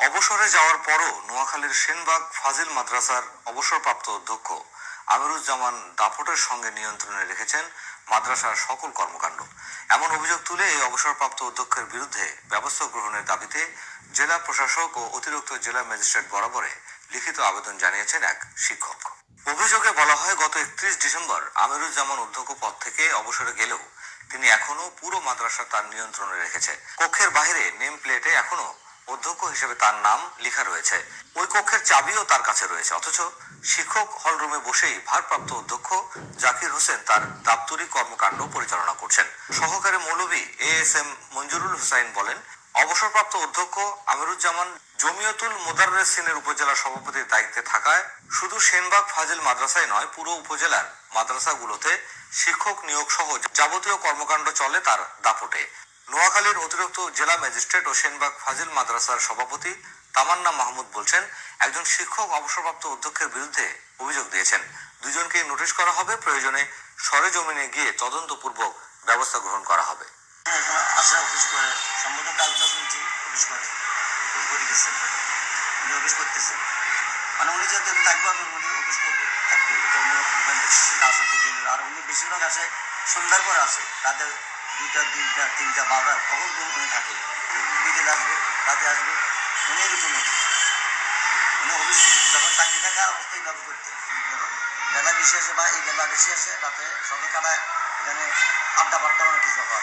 অবসরে যাওয়ার পরও নোয়াখালীর সেনবাগ ফাজিল মাদ্রাসার অবসরপ্রাপ্ত অধ্যক্ষ আমিরুজ্জামান দাপটের সঙ্গে নিয়ন্ত্রণে রেখেছেন মাদ্রাসার সকল কর্মকাণ্ড। এমন অভিযোগ তুলে এই অবসরপ্রাপ্ত অধ্যক্ষের বিরুদ্ধে ব্যবস্থা গ্রহণের দাবিতে জেলা প্রশাসক ও অতিরিক্ত জেলা ম্যাজিস্ট্রেট বরাবরে লিখিত আবেদন জানিয়েছেন এক শিক্ষক। অভিযোগে বলা হয়, গত 31 ডিসেম্বর আমিরুজ্জামান অধ্যক্ষ পদ থেকে অবসরে গেলেও তিনি এখনো পুরো মাদ্রাসা তার নিয়ন্ত্রণে রেখেছে। কক্ষের বাইরে নেম প্লেটে এখনো অধ্যক্ষ হিসেবে তার নাম লেখা রয়েছে। ওই কক্ষের চাবিও তার কাছে রয়েছে। অথচ শিক্ষক হলরুমে বসেই ভারপ্রাপ্ত অধ্যক্ষ জাকির হোসেন তার দাপ্তরিক কর্মকাণ্ড পরিচালনা করছেন। সহকারী মৌলভী ASM মঞ্জুরুল হুসাইন বলেন, অবসরপ্রাপ্ত অধ্যক্ষ আমিরুজ্জামান জমিয়তুল মোদাররেসিনের উপজেলা সভাপতির দায়িত্বে থাকায় শুধু সেনবাগ ফাজিল মাদ্রাসায় নয়, পুরো উপজেলার মাদ্রাসাগুলোতে শিক্ষক নিয়োগ সহ যাবতীয় কর্মকাণ্ড চলে তার দাপটে। নোয়াখালীর অতিরিক্ত জেলা ম্যাজিস্ট্রেট ও সেনবাগ ফাজিল মাদ্রাসার সভাপতি তামান্না মাহমুদ বলছেন, একজন শিক্ষক অবসরপ্রাপ্ত অধ্যক্ষের বিরুদ্ধে অভিযোগ দিয়েছেন। দুজনকেই নোটিশ করা হবে, প্রয়োজনে সরেজমিনে গিয়ে তদন্তপূর্বক ব্যবস্থা গ্রহণ করা হবে। উনি যেহেতু থাকবে উনি অফিস করবে আর উনি বেশিরভাগ আসে সন্ধ্যার পরে আসে, রাতে 2টা 3টা 3টা 12টা কখন উনি থাকে, বিকেল আসবে, রাতে আসবে, উনি এরকম উনি অফিস যখন চাকরি থাকা অবস্থায় এইভাবে করতেন। বেলা বেশি আসে বা এই বেলা বেশি আসে, রাতে সকাল কাটায় এখানে আড্ডা পাড্ডা অনেক কিছু হয়।